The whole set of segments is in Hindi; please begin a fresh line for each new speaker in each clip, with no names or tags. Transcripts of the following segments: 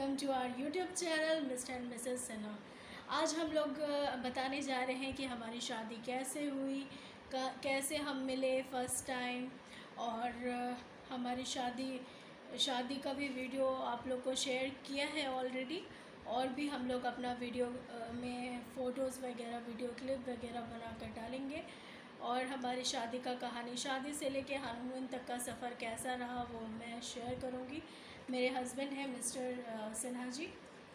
Welcome to our YouTube channel Mr and Mrs Sinha. आज हम लोग बताने जा रहे हैं कि हमारी शादी कैसे हुई, कैसे हम मिले फ़र्स्ट टाइम। और हमारी शादी का भी वीडियो आप लोग को शेयर किया है ऑलरेडी। और भी हम लोग अपना वीडियो में फ़ोटोज़ वगैरह, वीडियो क्लिप वगैरह बना कर डालेंगे। और हमारी शादी का कहानी, शादी से लेके हनीमून तक का सफ़र कैसा रहा वो मैं शेयर करूँगी। मेरे हस्बैंड हैं मिस्टर सिन्हा जी।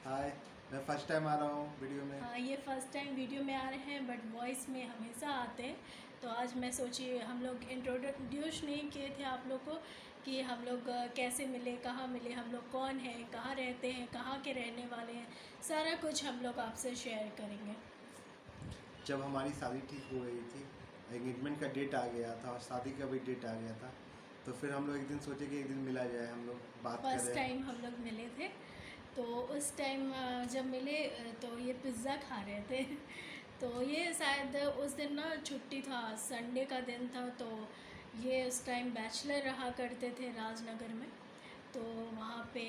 हाय, मैं फर्स्ट टाइम आ रहा हूँ वीडियो में।
हाँ, ये फ़र्स्ट टाइम वीडियो में आ रहे हैं बट वॉइस में हमेशा आते हैं। तो आज मैं सोची, हम लोग इंट्रोड्यूस नहीं किए थे आप लोग को कि हम लोग कैसे मिले, कहाँ मिले, हम लोग कौन हैं, कहाँ रहते हैं, कहाँ के रहने वाले हैं, सारा कुछ हम लोग आपसे शेयर करेंगे।
जब हमारी शादी ठीक हो गई थी, एंगेजमेंट का डेट आ गया था और शादी का भी डेट आ गया था, तो फिर हम लोग एक दिन सोचे कि एक दिन मिला जाए, हम लोग बात
फर्स्ट
करें।
टाइम हम लोग मिले थे। तो उस टाइम जब मिले तो ये पिज़्ज़ा खा रहे थे। तो ये शायद उस दिन ना छुट्टी था, संडे का दिन था। तो ये उस टाइम बैचलर रहा करते थे राजनगर में। तो वहाँ पे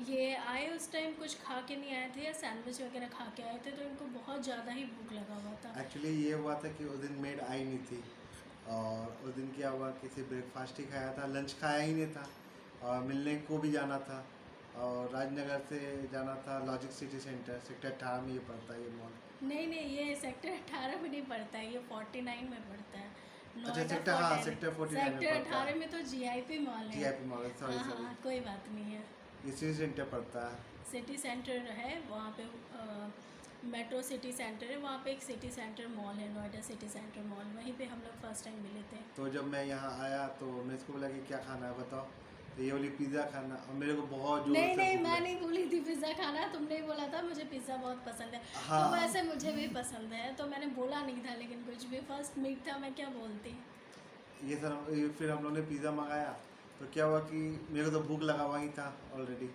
ये आए, उस टाइम कुछ खा के नहीं आए थे या सैंडविच वगैरह खा के आए थे, तो इनको बहुत ज़्यादा ही भूख लगा हुआ था।
एक्चुअली ये हुआ था कि उस दिन मेड आई नहीं थी, और उस दिन क्या हुआ कि सिर्फ ब्रेकफास्ट ही खाया था, लंच खाया ही नहीं था। और मिलने को भी जाना था, और राजनगर से जाना था लॉजिक सिटी सेंटर, सेक्टर 18 में ये पड़ता है ये मॉल।
नहीं नहीं, ये सेक्टर 18 में नहीं पड़ता है, ये 49 में पड़ता है।
अच्छा,
नोएडा
सेक्टर, हाँ, सेक्टर 49 में
सेक्टर
पड़ता
18
है।
में तो जीआईपी मॉल है।
जीआईपी मॉल, सॉरी
हाँ
सॉरी,
हाँ, कोई बात नहीं है।
ये सिटी सेंटर पड़ता है।
सिटी सेंटर है वहाँ पे, मेट्रो सिटी सेंटर है वहाँ पे, एक सिटी सेंटर मॉल है, नोएडा सिटी सेंटर मॉल, वहीं पे हम लोग फर्स्ट टाइम मिले थे।
तो जब मैं यहाँ आया तो मैं इसको बोला कि क्या खाना है बताओ, तो ये बोली पिज़्ज़ा खाना, और मेरे को बहुत ज़ोर
नहीं
से
नहीं,
भूख
मैं
लगी।
नहीं बोली थी पिज़्ज़ा खाना, तुमने ही बोला था मुझे पिज़्ज़ा बहुत पसंद है। तो
हाँ,
वैसे मुझे भी पसंद है, तो मैंने बोला नहीं था, लेकिन कुछ भी फर्स्ट मीट था, मैं क्या बोलती।
फिर हम लोग ने पिज़्ज़ा मंगाया। तो क्या हुआ कि मेरे को तो भूख लगा हुआ ही था ऑलरेडी।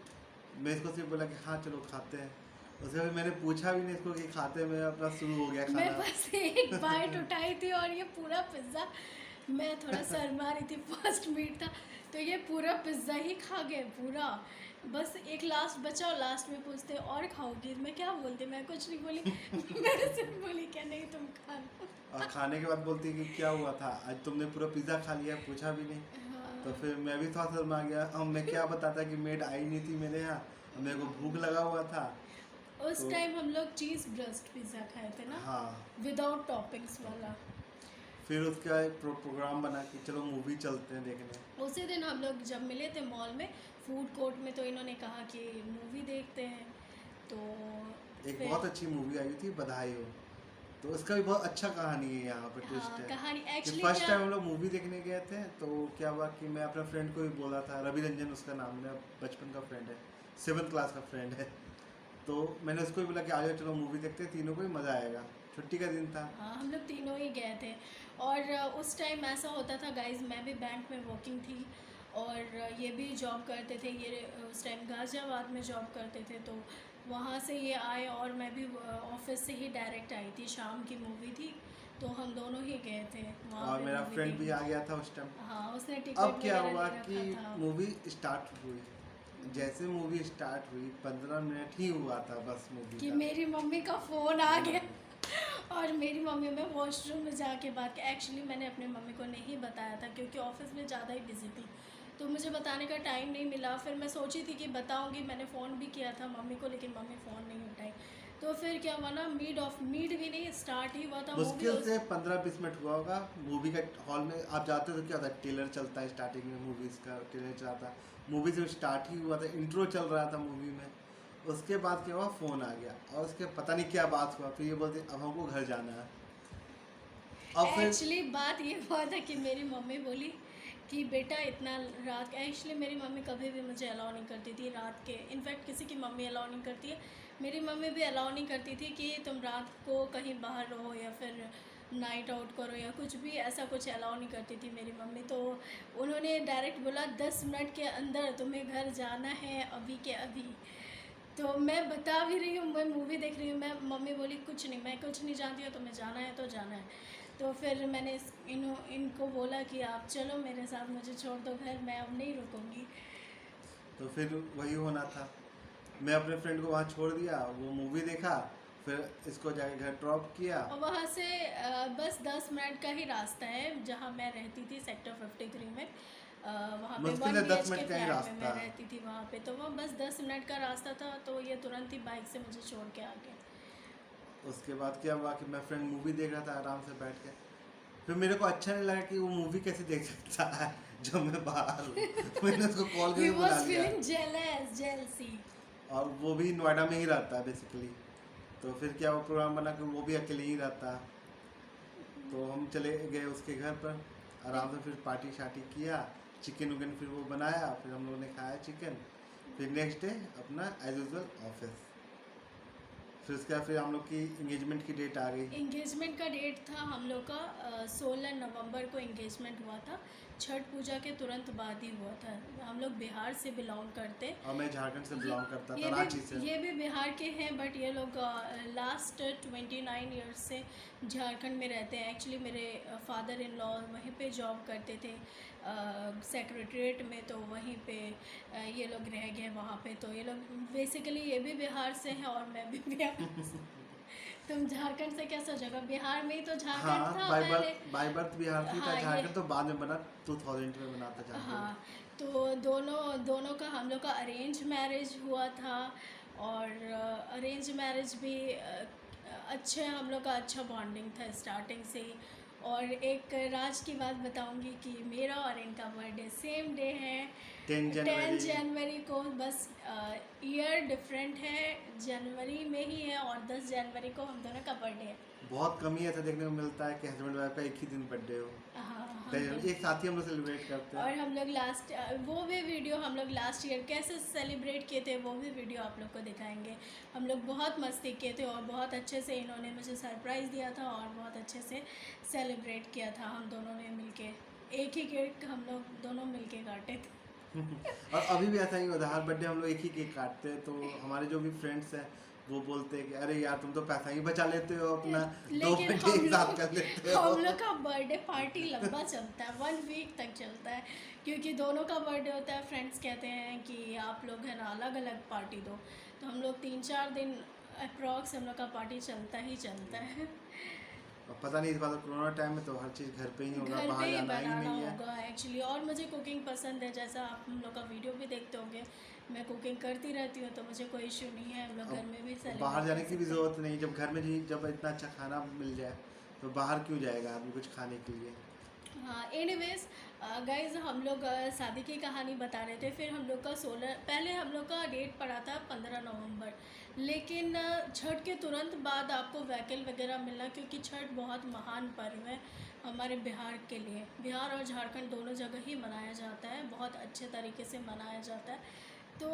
मैं इसको सिर्फ बोला कि हाँ चलो खाते हैं। उसके बाद मैंने पूछा भी नहीं इसको कि खाते में अपना शुरू हो गया
मैं
खाना।
बस एक बाइट उठाई थी और ये पूरा पिज़्ज़ा, मैं थोड़ा शर्मा रही थी, फर्स्ट मीट था, तो ये पूरा पिज़्ज़ा ही खा गए पूरा। बस एक लास्ट बचा और लास्ट में पूछते और खाओगी, मैं क्या बोलती, मैं कुछ नहीं बोली। मैं सिर्फ बोली क्या नहीं तुम खा लो।
और खाने के बाद बोलती है कि क्या हुआ था आज, तुमने पूरा पिज़्ज़ा खा लिया, पूछा भी नहीं। तो
हाँ,
फिर मैं भी थोड़ा शर्मा गया। अब मैं क्या बताता कि मेड आई नहीं थी मेरे यहाँ, और मेरे को भूख लगा हुआ था।
उस
तो
टाइम हम लोग चीज़ ब्रस्ट पिज़्ज़ा खाए थे ना,
हाँ,
विदाउट टॉपिंग्स वाला।
फिर उसका एक प्रोग्राम बना कि चलो मूवी चलते हैं देखने।
उसी दिन हम लोग जब मिले थे मॉल में, फूड कोर्ट में, तो इन्होंने कहा कि मूवी देखते हैं। तो
एक
फिर
बहुत अच्छी मूवी आई थी बधाई हो, तो उसका भी बहुत अच्छा कहानी है, यहाँ पे ट्विस्ट
हाँ,
है
कहानी
कि
एक्चुअली
फर्स्ट
क्या।
टाइम हम लोग मूवी देखने गए थे। तो क्या हुआ कि मैं अपने फ्रेंड को भी बोला था, रवि रंजन उसका नाम, मेरा बचपन का फ्रेंड है, 7th क्लास का फ्रेंड है। तो मैंने उसको भी बोला कि आ जाओ चलो मूवी देखते हैं, तीनों को ही मज़ा आएगा, छुट्टी का दिन था।
हाँ, हम लोग तीनों ही गए थे। और उस टाइम ऐसा होता था गाइज, मैं भी बैंक में वर्किंग थी और ये भी जॉब करते थे। ये उस टाइम गाज़ियाबाद में जॉब करते थे, तो वहाँ से ये आए और मैं भी ऑफिस से ही डायरेक्ट आई थी, शाम की मूवी थी, तो हम दोनों ही गए थे वहाँ
और
पे
मेरा
मूवी
फ्रेंड भी आ
देखने।
गया था उस टाइम।
हाँ, उसने
अब
टिकट
क्या
वगैरह
हुआ
ले
कि
रखा था।
मूवी स्टार्ट हुई, जैसे मूवी स्टार्ट हुई 15 मिनट ही हुआ था बस मूवी
कि
का।
मेरी मम्मी का फ़ोन आ गया और मेरी मम्मी, मैं वॉशरूम में जाके बात की। एक्चुअली मैंने अपने मम्मी को नहीं बताया था क्योंकि ऑफिस में ज़्यादा ही बिजी थी, तो मुझे बताने का टाइम नहीं मिला। फिर मैं सोची थी कि बताऊंगी, मैंने फ़ोन भी किया था मम्मी को, लेकिन मम्मी फ़ोन नहीं उठाई। तो फिर क्या हुआ ना, मीड भी नहीं स्टार्ट ही हुआ था मूवी।
मुश्किल से 15-20 मिनट हुआ होगा मूवी का। हॉल में आप जाते हो तो क्या होता है, ट्रेलर चलता है, स्टार्टिंग में मूवीज़ का ट्रेलर चलता है। मूवी से स्टार्ट ही हुआ था, इंट्रो चल रहा था मूवी में। उसके बाद क्या हुआ, फ़ोन आ गया, और उसके पता नहीं क्या बात हुआ, फिर ये बोलते अब हमको घर जाना है। अब फिर
एक्चुअली बात ये हुआ था कि मेरी मम्मी बोली कि बेटा इतना रात, एक्चुअली मेरी मम्मी कभी भी मुझे अलाउ नहीं करती थी रात के, इनफैक्ट किसी की मम्मी अलाउ नहीं करती है, मेरी मम्मी भी अलाउ नहीं करती थी कि तुम रात को कहीं बाहर रहो या फिर नाइट आउट करो या कुछ भी, ऐसा कुछ अलाउ नहीं करती थी मेरी मम्मी। तो उन्होंने डायरेक्ट बोला 10 मिनट के अंदर तुम्हें घर जाना है, अभी के अभी। तो मैं बता भी रही हूँ, मैं मूवी देख रही हूँ, मैं, मम्मी बोली कुछ नहीं, मैं कुछ नहीं जानती हूँ, तुम्हें जाना है तो जाना है। तो फिर मैंने इनको बोला कि आप चलो मेरे साथ, मुझे छोड़ दो घर, मैं अब नहीं रुकूंगी।
तो फिर वही होना था। मैं अपने फ्रेंड को वहाँ छोड़ दिया, वो मूवी देखा, फिर इसको जाके घर ड्रॉप किया।
और वहाँ से बस 10 मिनट का ही रास्ता है जहाँ मैं रहती थी, सेक्टर 53 में। वहाँ पे
मुश्किल
1
है 10
BHK
मिनट का ही
फ्लैट में
रास्ता
मैं
है।
रहती थी वहाँ पे, तो वहाँ बस 10 मिनट का रास्ता था, तो ये तुरंत ही बाइक से मुझे छोड़ के आ गया।
उसके बाद क्या हुआ कि मैं फ्रेंड मूवी देख रहा था आराम से बैठ के, फिर मेरे को अच्छा नहीं लगा कि वो मूवी कैसे देख सकता है जब मैं बाहर हूँ। मैंने उसको कॉल
He
करके बुला
was
लिया,
feeling jealous, jealousy.
और वो भी नोएडा में ही रहता है बेसिकली। तो फिर क्या वो प्रोग्राम बना कि वो भी अकेले ही रहता है, तो हम चले गए उसके घर पर, आराम से फिर पार्टी शार्टी किया, चिकन उकन फिर वो बनाया, फिर हम लोगों ने खाया चिकन, फिर नेक्स्ट डे अपना एज यूजल ऑफिस। फिर उसके बाद फिर हम लोग की इंगेजमेंट की डेट आ गई।
इंगेजमेंट का डेट था हम लोग का 16 नवंबर को इंगेजमेंट हुआ था। छठ पूजा के तुरंत बाद ही हुआ था। हम लोग बिहार से बिलोंग करते।
और मैं झारखंड से बिलोंग करता था,
ये
रांची से।
ये भी बिहार के हैं, बट ये लोग लास्ट 29 ईयर्स से झारखंड में रहते हैं। एक्चुअली मेरे फादर इन लॉ वहीं पे जॉब करते थे सेक्रेटरीट में, तो वहीं पे ये लोग रह गए वहाँ पे। तो ये लोग बेसिकली ये भी बिहार से हैं और मैं भी बिहार से। तुम झारखंड से क्या सोचोगे? बिहार में ही तो झारखंड
हाँ,
था
बाय
पहले।
बर्थ बिहार थी था,
हाँ ये
झारखंड तो बाद में बना, 2000 में बना था झारखंड।
हाँ, तो दोनों दोनों का हम लोग का अरेंज मैरिज हुआ था। और अरेंज मैरिज भी अच्छे, हम लोग का अच्छा बॉन्डिंग था स्टार्टिंग से ही। और एक राज की बात बताऊंगी कि मेरा और इनका बर्थडे सेम डे है,
10
10
जनवरी।
जनवरी को। बस ईयर डिफरेंट है, जनवरी में ही है, और 10 जनवरी को हम दोनों का बर्थडे है।
बहुत कम ही ऐसा देखने को मिलता है कि हस्बैंड वाइफ का एक ही दिन बर्थडे हो,
हाँ,
एक साथ ही हम लोग सेलिब्रेट करते
और
हैं।
हम लोग लास्ट वो भी वीडियो हम लोग लास्ट ईयर कैसे सेलिब्रेट किए थे वो भी वीडियो आप लोग को दिखाएंगे। हम लोग बहुत मस्ती किए थे और बहुत अच्छे से इन्होंने मुझे सरप्राइज़ दिया था और बहुत अच्छे से सेलिब्रेट किया था हम दोनों ने मिलके। एक ही केक हम लोग दोनों मिलके काटे थे।
और अभी भी ऐसा ही होता है, हर बर्थडे हम लोग एक ही केक काटते हैं। तो हमारे जो भी फ्रेंड्स हैं वो बोलते हैं कि अरे यार तुम तो पैसा ही बचा लेते हो, अपना 2
लेकिन
बर्थडे एक साथ कर लेते हो।
हम लोग का बर्थडे पार्टी लंबा चलता है, 1 वीक तक चलता है, क्योंकि दोनों का बर्थडे होता है। फ्रेंड्स कहते हैं कि आप लोग है ना अलग अलग पार्टी दो, तो हम लोग 3-4 दिन अप्रॉक्स हम लोग का पार्टी चलता ही चलता है।
और पता नहीं इस बार कोरोना टाइम में तो हर चीज़ घर पे ही होगा,
घर पे
बाहर
ही
जाना ही
बनाना
नहीं है।
होगा एक्चुअली। और मुझे कुकिंग पसंद है, जैसा आप हम लोग का वीडियो भी देखते होंगे, मैं कुकिंग करती रहती हूँ, तो मुझे कोई इशू नहीं है। हम लोग घर में भी
अब बाहर
सेलिब्रेट
जाने
कर
की भी
सकते हैं।
ज़रूरत नहीं, जब घर में ही जब इतना अच्छा खाना मिल जाए तो बाहर क्यों जाएगा आदमी कुछ खाने के लिए।
हाँ, एनीवेज गाइज, हम लोग शादी की कहानी बता रहे थे। फिर हम लोग का 16 पहले हम लोग का डेट पड़ा था 15 नवंबर, लेकिन छठ के तुरंत बाद आपको व्हीकल वगैरह मिलना, क्योंकि छठ बहुत महान पर्व है हमारे बिहार के लिए। बिहार और झारखंड दोनों जगह ही मनाया जाता है, बहुत अच्छे तरीके से मनाया जाता है। तो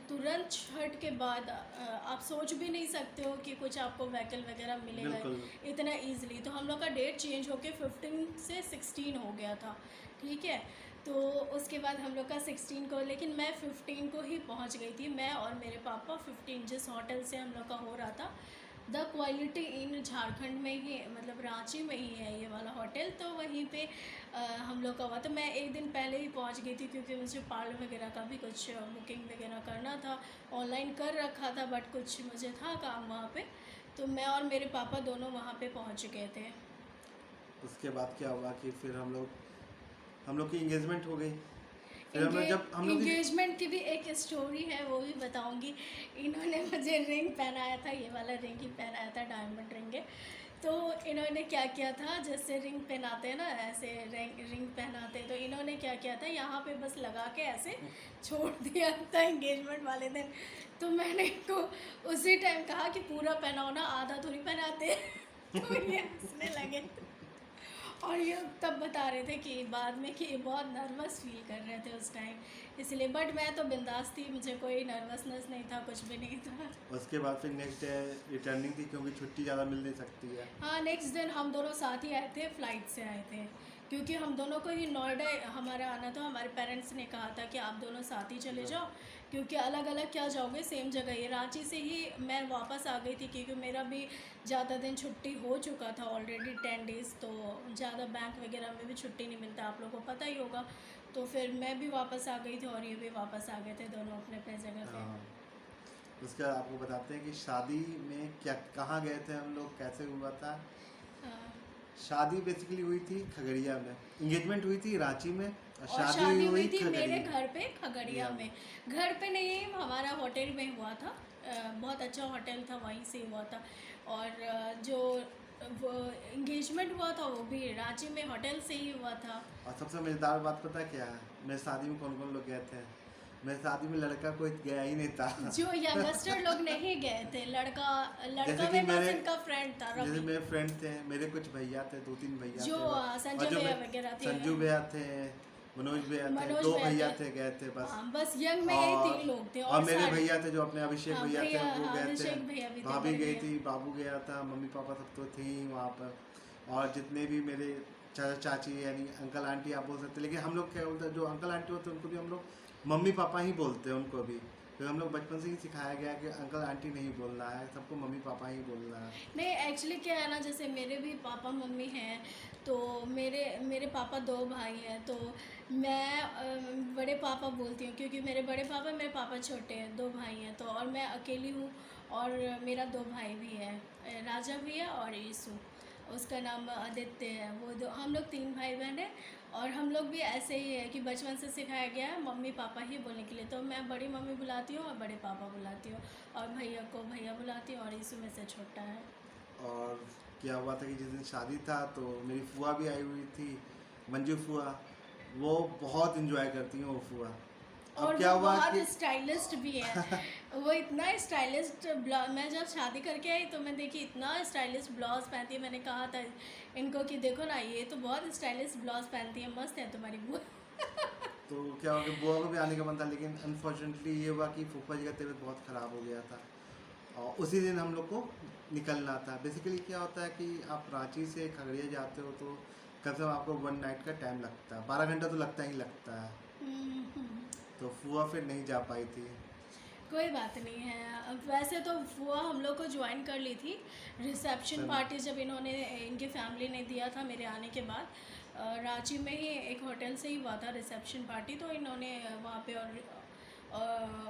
तुरंत छठ के बाद आप सोच भी नहीं सकते हो कि कुछ आपको व्हीकल वगैरह मिलेगा
बिल्कुल।
इतना इजीली। तो हम लोग का डेट चेंज होके 15 से 16 हो गया था, ठीक है। तो उसके बाद हम लोग का 16 को, लेकिन मैं 15 को ही पहुंच गई थी, मैं और मेरे पापा। 15 जिस होटल से हम लोग का हो रहा था, द क्वालिटी इन झारखंड में ही, मतलब रांची में ही है ये वाला होटल, तो वहीं पे हम लोग का हुआ। तो मैं एक दिन पहले ही पहुंच गई थी, क्योंकि मुझे पार्लर वगैरह का भी कुछ बुकिंग वगैरह करना था। ऑनलाइन कर रखा था, बट कुछ मुझे था काम वहाँ पे, तो मैं और मेरे पापा दोनों वहाँ पे पहुँच गए थे।
उसके बाद क्या हुआ कि फिर हम लोग की इंगेजमेंट हो गई। फिर हम लोग जब हम लोग की
इंगेजमेंट की भी एक स्टोरी है, वो भी बताऊंगी। इन्होंने मुझे रिंग पहनाया था, ये वाला रिंग ही पहनाया था, डायमंड रिंग है। तो इन्होंने क्या किया था, जैसे रिंग पहनाते हैं ना, ऐसे रिंग पहनाते हैं, तो इन्होंने क्या किया था, यहाँ पे बस लगा के ऐसे छोड़ दिया था एंगेजमेंट वाले दिन। तो मैंने इनको उसी टाइम कहा कि पूरा पहनाओ ना, आधा थोड़ी पहनाते हैं। तो ये हंसने लगे। और ये तब बता रहे थे कि बाद में कि बहुत नर्वस फील कर रहे थे उस टाइम, इसलिए। बट मैं तो बिंदास थी, मुझे कोई नर्वसनेस नहीं था, कुछ भी नहीं था।
उसके बाद फिर नेक्स्ट डे रिटर्निंग थी, क्योंकि छुट्टी ज़्यादा मिल नहीं सकती है।
हाँ, नेक्स्ट दिन हम दोनों साथ ही आए थे, फ़्लाइट से आए थे, क्योंकि हम दोनों को ही नोएडा हमारा आना था। हमारे पेरेंट्स ने कहा था कि आप दोनों साथ ही चले जाओ, क्योंकि अलग अलग क्या जाओगे, सेम जगह ही। रांची से ही मैं वापस आ गई थी, क्योंकि मेरा भी ज़्यादा दिन छुट्टी हो चुका था ऑलरेडी, 10 डेज़। तो ज़्यादा बैंक वगैरह में भी छुट्टी नहीं मिलता, आप लोगों को पता ही होगा। तो फिर मैं भी वापस आ गई थी और ये भी वापस आ गए थे, दोनों अपने अपने जगह पे।
हाँ, उसके बाद आपको बताते हैं कि शादी में क्या कहाँ गए थे हम लोग, कैसे हुआ था।
हाँ।
शादी बेसिकली हुई थी खगड़िया में, एंगेजमेंट हुई थी रांची में और
और
शादी हुई
थी मेरे
खगड़िया।
घर पे खगड़िया में। घर पे नहीं, हमारा होटल में हुआ था। बहुत अच्छा होटल था, वहीं से हुआ था। और जो वो एंगेजमेंट हुआ था वो भी रांची में होटल से ही हुआ था।
और सबसे मज़ेदार बात पता है क्या है, मेरे शादी में कौन कौन लोग गए थे। मेरे शादी में लड़का कोई गया ही नहीं था।
जो यंगस्टर लोग नहीं गए थे, लड़का
जैसे
लड़का
कि
में बस इनका फ्रेंड था
जैसे
रवि,
मेरे फ्रेंड थे, मेरे कुछ भैया थे, 2-3 भैया
जो
थे। और
संजय
जो
भैया वगैरह थे।
संजू भैया थे, मनोज भैया थे,
मनोज
2
भैया
भैया
थे।
थे गए थे बस।
हाँ, बस यंग में यही
और
3 लोग थे।
और मेरे
सारे
भैया थे जो अपने अभिषेक
हाँ
भैया थे,
भैया,
वो
हाँ
गए थे।
अभिषेक भैया भी थे,
भाभी
बड़े
गई
भैया।
थी, बाबू गया था, मम्मी पापा सब तो थे ही वहाँ पर। और जितने भी मेरे चाचा चाची यानी अंकल आंटी आप बोल सकते हैं, लेकिन हम लोग क्या बोलते हैं, जो अंकल आंटी होते हैं उनको भी हम लोग मम्मी पापा ही बोलते हैं उनको भी। तो हम लोग बचपन से ही सिखाया गया कि अंकल आंटी नहीं बोलना है, सबको मम्मी पापा ही बोलना है।
नहीं, एक्चुअली क्या है ना, जैसे मेरे भी पापा मम्मी हैं, तो मेरे मेरे पापा 2 भाई हैं, तो मैं बड़े पापा बोलती हूँ, क्योंकि मेरे बड़े पापा, मेरे पापा छोटे हैं, 2 भाई हैं, तो और मैं अकेली हूँ। और मेरा 2 भाई भी है, राजा भैया और यीशु, उसका नाम आदित्य है। वो दो, हम लोग 3 भाई बहन हैं। और हम लोग भी ऐसे ही है कि बचपन से सिखाया गया है मम्मी पापा ही बोलने के लिए, तो मैं बड़ी मम्मी बुलाती हूँ और बड़े पापा बुलाती हूँ, और भैया को भैया बुलाती हूँ, और यीशु में से छोटा है।
और क्या हुआ था कि जिस दिन शादी था तो मेरी फुआ भी आई हुई थी, मंजू फुआ। वो बहुत इंजॉय करती हैं वो फुआ। अब
और
क्या
वो
हुआ
बहुत
कि
स्टाइलिस्ट भी है। वो इतना स्टाइलिस्ट, मैं जब शादी करके आई तो मैं देखी इतना स्टाइलिश ब्लाउज पहनती है। मैंने कहा था इनको कि देखो ना, ये तो बहुत स्टाइलिश ब्लाउज पहनती है, मस्त है तुम्हारी बुआ।
तो क्या हुआ कि बुआ को भी आने का मन था, लेकिन अनफॉर्चुनेटली ये हुआ कि फूफा जी का तबीयत बहुत ख़राब हो गया था और उसी दिन हम लोग को निकलना था। बेसिकली क्या होता है कि आप रांची से खगड़िया जाते हो तो कम से कम आपको 1 नाइट का टाइम लगता है, 12 घंटा तो लगता ही लगता है।
हम्म।
तो फुआ फिर नहीं जा पाई थी।
कोई बात नहीं है। अब वैसे तो फुआ हम लोग को ज्वाइन कर ली थी, रिसेप्शन पार्टी जब इन्होंने, इनके फैमिली ने दिया था मेरे आने के बाद। रांची में ही एक होटल से ही हुआ था रिसेप्शन पार्टी, तो इन्होंने वहाँ पे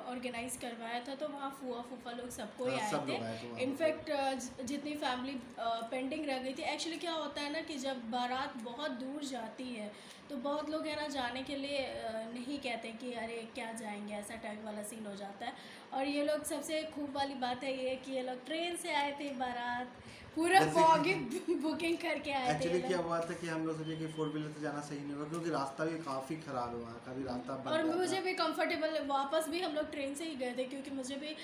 ऑर्गेनाइज करवाया था, तो वहाँ फुआ फूफा लोग सबको ही
हाँ,
आए
सब
थे।
लोग आए थे वहाँ पर।
इनफैक्ट जितनी फैमिली पेंडिंग रह गई थी, एक्चुअली क्या होता है ना कि जब बारात बहुत दूर जाती है तो बहुत लोग है ना जाने के लिए नहीं कहते कि अरे क्या जाएंगे, ऐसा टाइप वाला सीन हो जाता है। और ये लोग, सबसे खूब वाली बात है ये कि ये लोग ट्रेन से आए थे, बारात पूरा
जैसे
बॉगी बुकिंग करके आए थे
एक्चुअली
ये
क्या
लोग।
हुआ था कि हम लोग सोचे कि 4 व्हीलर से जाना सही नहीं होगा, क्योंकि रास्ता भी काफ़ी ख़राब है वहाँ का, भी रास्ता बन
और
रहा
मुझे
था।
भी कंफर्टेबल, वापस भी हम लोग ट्रेन से ही गए थे, क्योंकि मुझे भी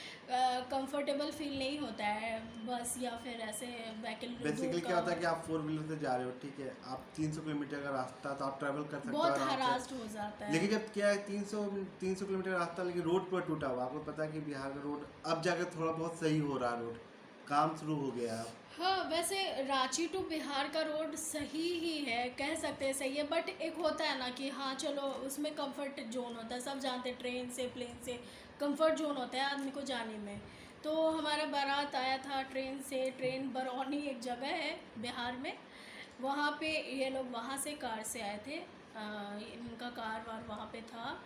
कंफर्टेबल फील नहीं होता है बस या फिर ऐसे वहीकल
बेसिकली क्या होता है कि आप 4 व्हीलर से जा रहे हो, ठीक है, आप 300 किलोमीटर का रास्ता तो आप ट्रैवल कर सकते हो
बहुत
आराम से।
हरास्ड हो जाता है।
लेकिन जब क्या है 300 किलोमीटर रास्ता, लेकिन रोड पूरा टूटा हुआ। आपको पता है कि बिहार का रोड अब जाकर थोड़ा बहुत सही हो रहा है, रोड काम शुरू हो गया है अब।
हाँ, वैसे रांची टू बिहार का रोड सही ही है, कह सकते हैं सही है, बट एक होता है ना कि हाँ चलो, उसमें कंफर्ट जोन होता है, सब जानते हैं ट्रेन से प्लेन से कंफर्ट जोन होता है आदमी को जाने में। तो हमारा बारात आया था ट्रेन से, ट्रेन बरौनी एक जगह है बिहार में, वहाँ पे ये लोग वहाँ से कार से आए थे। इनका कार वार वहाँ पे था,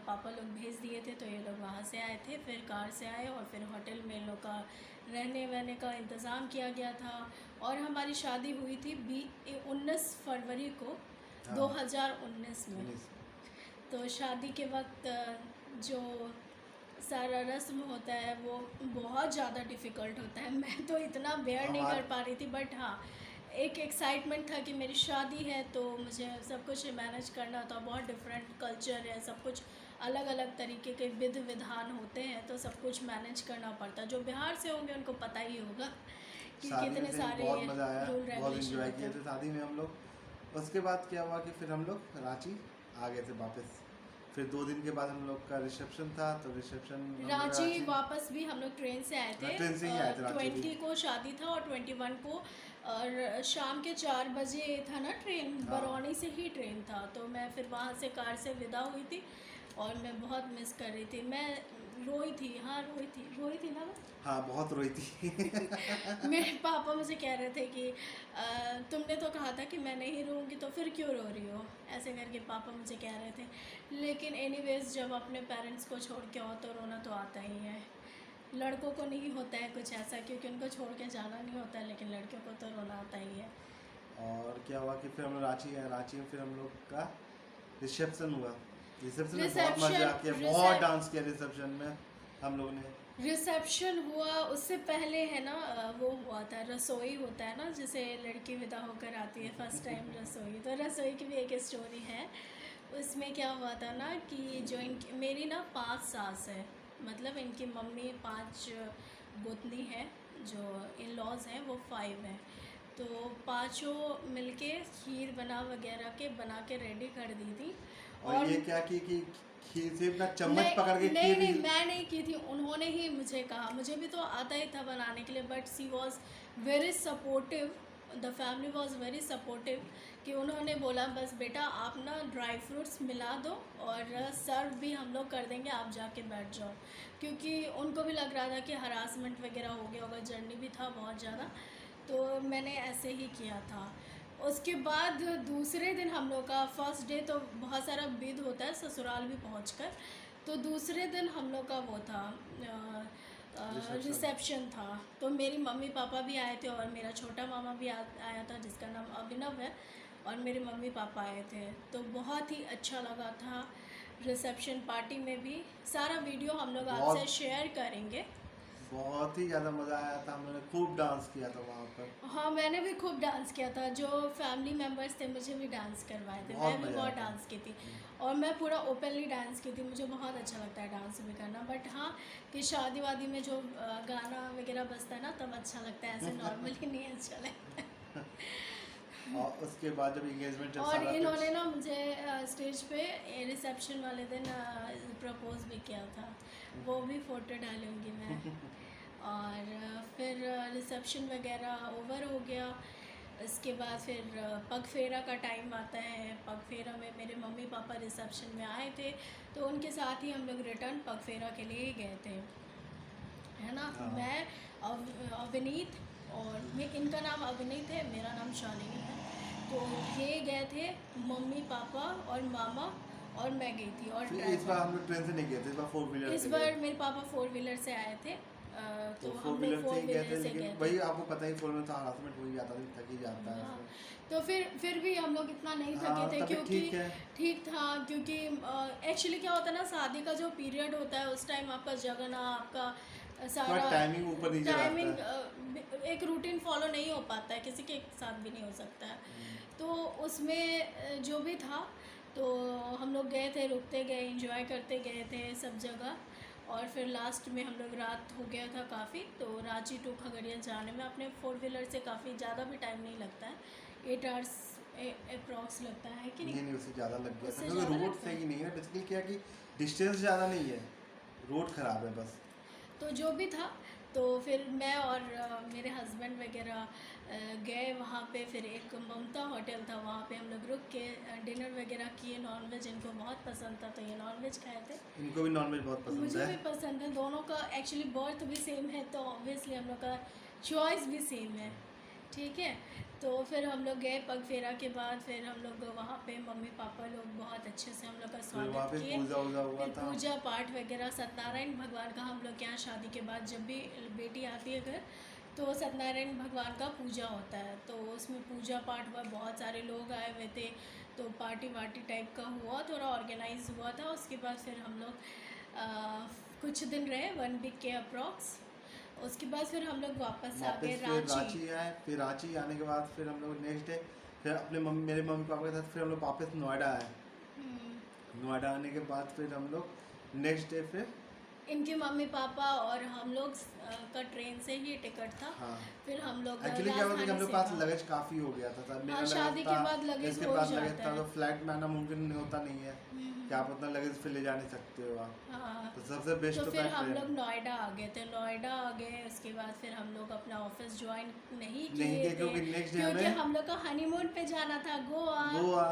पापा लोग भेज दिए थे, तो ये लोग वहाँ से आए थे, फिर कार से आए और फिर होटल में इन लोग का रहने वहने का इंतज़ाम किया गया था। और हमारी शादी हुई थी 19 फरवरी को,
हाँ।
2019 में।
19।
तो शादी के वक्त जो सारा रस्म होता है वो बहुत ज़्यादा डिफ़िकल्ट होता है। मैं तो इतना बेयर नहीं कर पा रही थी, बट हाँ एक एक्साइटमेंट था कि मेरी शादी है, तो मुझे सब कुछ मैनेज करना था। बहुत डिफरेंट कल्चर है, सब कुछ अलग अलग तरीके के विधि विधान होते हैं, तो सब कुछ मैनेज करना पड़ता है। जो बिहार से होंगे उनको पता ही होगा कि
शादी
कितने
में
सारे
बहुत मज़ा आया,
रूल
बहुत
रेगुलेशन
इंजॉय
होते
किए
हैं।
थे शादी में हम लोग। उसके बाद क्या हुआ कि फिर हम लोग रांची आ गए थे वापस। फिर 2 दिन के बाद हम लोग का रिसेप्शन था, तो रिसेप्शन
रांची वापस भी हम लोग ट्रेन से आए थे।
ट्रेन से ही आए थे रांची भी।
20 को शादी था और 21 को, और शाम के 4 बजे था ना ट्रेन,
हाँ।
बरौनी से ही ट्रेन था। तो मैं फिर वहाँ से कार से विदा हुई थी और मैं बहुत मिस कर रही थी। मैं रोई थी, हाँ रोई थी ना मैं।
हाँ, बहुत रोई थी।
मेरे पापा मुझे कह रहे थे कि तुमने तो कहा था कि मैं नहीं रोऊंगी, तो फिर क्यों रो रही हो, ऐसे करके पापा मुझे कह रहे थे। लेकिन एनीवेज जब अपने पेरेंट्स को छोड़ के आओ तो रोना तो आता ही है। लड़कों को नहीं होता है कुछ ऐसा, क्योंकि उनको छोड़ के जाना नहीं होता है, लेकिन लड़कियों को तो रोना आता ही है।
और क्या हुआ कि फिर हम लोग रांची आए, रांची में फिर हम लोग का रिसेप्शन हुआ। रिसेप्शन में बहुत
रिसेप्शन
मजा किया, बहुत डांस किया रिसेप्शन में हम लोग ने।
रिसेप्शन हुआ, उससे पहले है ना वो हुआ था, रसोई होता है ना, जैसे लड़की विदा होकर आती है फर्स्ट टाइम रसोई, तो रसोई की भी एक स्टोरी है। उसमें क्या हुआ था ना कि जो इनकी मेरी ना 5 सास है, मतलब इनकी मम्मी 5 गोतनी है, जो इन लॉज हैं वो 5 हैं। तो पाँचों मिलके खीर बना के रेडी कर दी थी।
और ये क्या कि खीर से अपना चम्मच
नहीं
पकड़ के
नहीं
खीर
नहीं, मैं नहीं की थी, उन्होंने ही मुझे कहा, मुझे भी तो आता ही था बनाने के लिए, but she was very supportive, the family was very supportive, कि उन्होंने बोला बस बेटा आप ना ड्राई फ्रूट्स मिला दो और सर्व भी हम लोग कर देंगे, आप जाके बैठ जाओ, क्योंकि उनको भी लग रहा था कि हरासमेंट वगैरह हो गया होगा, जर्नी भी था बहुत ज़्यादा, तो मैंने ऐसे ही किया था। उसके बाद दूसरे दिन हम लोग का फर्स्ट डे तो बहुत सारा विध होता है ससुराल भी पहुंचकर, तो दूसरे दिन हम लोग का वो था रिसेप्शन था। तो मेरी मम्मी पापा भी आए थे और मेरा छोटा मामा भी आया था, जिसका नाम अभिनव है, और मेरे मम्मी पापा आए थे, तो बहुत ही अच्छा लगा था रिसेप्शन पार्टी में भी। सारा वीडियो हम लोग आपसे शेयर करेंगे।
बहुत ही ज़्यादा मज़ा आया था, हमने खूब डांस किया था वहाँ पर।
हाँ, मैंने भी खूब डांस किया था, जो फैमिली मेम्बर्स थे मुझे भी डांस करवाए थे, मैं भी बहुत डांस की थी, और मैं पूरा ओपनली डांस की थी, मुझे बहुत अच्छा लगता है डांस भी करना। बट हाँ, कि शादी वादी में जो गाना वगैरह बजता है ना तब अच्छा लगता है, ऐसे नॉर्मली नहीं अच्छा लगता है।
और उसके बाद जब इंगेजमेंट
और इन्होंने ना मुझे स्टेज पे रिसेप्शन वाले दिन प्रपोज भी किया था, वो भी फ़ोटो डालूँगी मैं। और फिर रिसेप्शन वगैरह ओवर हो गया। इसके बाद फिर पग फेरा का टाइम आता है। पग फेरा में मेरे मम्मी पापा रिसेप्शन में आए थे, तो उनके साथ ही हम लोग रिटर्न पग फेरा के लिए गए थे, है ना।
हाँ।
मैं अविनीत, और इनका नाम अविनीत है, मेरा नाम शालिनी है। तो ये गए थे मम्मी पापा और मामा, और मैं गई थी, और
इस बार हम लोग ट्रेन से नहीं गए थे, इस बार 4 व्हीलर
इस बार मेरे पापा 4 व्हीलर से आए थे। तो
तो 4
हम लोग
व्हीलर
4
से ही गए थे,
व्हीलर से
लेकिन
गए थे।
वही आपको पता ही 4 व्हीलर तो हरासमेंट हो ही जाता है, थक ही जाता है
हाँ,
उसमें।
तो फिर भी हम लोग इतना नहीं थके
हाँ,
थे,
तभी
क्योंकि
ठीक है।
ठीक था, क्योंकि एक्चुअली क्या होता है ना, शादी का जो पीरियड होता है उस टाइम आपका जगना, आपका सारा
टाइमिंग ऊपर नीचे
टाइमिंग
रहता है।
एक रूटीन फॉलो नहीं हो पाता है, किसी के साथ भी नहीं हो सकता है। तो उसमें जो भी था, तो हम लोग गए थे, रुकते गए, एंजॉय करते गए थे सब जगह, और फिर लास्ट में हम लोग रात हो गया था काफ़ी, तो रांची टू खगड़िया जाने में अपने 4 व्हीलर से काफ़ी ज़्यादा भी टाइम नहीं लगता है, 8 आवर्स अप्रॉक्स लगता है कि नहीं?
नहीं, उससे ज़्यादा लग गया था,
उससे
क्योंकि
ज़्यादा
रोड
लगता है।
सही नहीं है, बेसिकली क्या कि डिस्टेंस ज़्यादा नहीं है, रोड ख़राब है बस।
तो जो भी था, तो फिर मैं और मेरे हस्बैंड वगैरह गए वहाँ पे। फिर एक ममता होटल था, वहाँ पे हम लोग रुक के डिनर वगैरह किए। नॉनवेज इनको बहुत पसंद था, तो ये नॉनवेज खाए थे।
इनको भी नॉनवेज बहुत पसंद
मुझे
है।
भी पसंद है, दोनों का एक्चुअली बर्थ भी सेम है, तो ऑब्वियसली हम लोग का चॉइस भी सेम है, ठीक है। तो फिर हम लोग गए पग फेरा के बाद, फिर हम लोग वहाँ पे मम्मी पापा लोग बहुत अच्छे से हम लोग का
फिर वहाँ
स्वागत
पे
किए।
पूजा वूजा हुआ
फिर
था।
पूजा पाठ वगैरह, सत्यनारायण भगवान का हम लोग के यहाँ शादी के बाद जब भी बेटी आती है घर, तो सत्यनारायण भगवान का पूजा होता है, तो उसमें पूजा पाठ हुआ, बहुत सारे लोग आए हुए थे, तो पार्टी वार्टी टाइप का हुआ, थोड़ा ऑर्गेनाइज हुआ था। उसके बाद फिर हम लोग कुछ दिन रहे, 1 वीक के अप्रॉक्स। उसके बाद फिर हम लोग वापस आ गए
फिर
रांची।
रांची आए, फिर रांची आने के बाद फिर हम लोग नेक्स्ट डे फिर अपने मेरे मम्मी पापा के साथ फिर हम लोग वापस नोएडा आए। नोएडा आने के बाद फिर हम लोग नेक्स्ट डे फिर
इनके मम्मी पापा और हम लोग का ट्रेन से ही टिकट था।
हाँ,
फिर हम लोग
एक्चुअली क्या हुआ कि हम लोग पास
था।
लगेज काफ़ी हो गया था, मेरा लगेज
शादी
था,
के बाद लगेज
इसके
हो
पास
जाता
लगेज था,
है।
तो फ्लाइट में आना मुमकिन नहीं होता नहीं है कि आप उतना लगेज फिर ले जा नहीं सकते हो आप।
हाँ,
तो सबसे बेस्ट
तो
होता
फिर
है
हम
ट्रेन।
लोग नोएडा आ गए थे। नोएडा आ गए, उसके बाद फिर हम लोग अपना ऑफिस ज्वाइन नहीं
नहीं
किए
किए,
थे,
क्योंकि नेक्स्ट डे
क्योंकि
हमें
हम लोग का हनीमून पे जाना था गोवा।
गोवा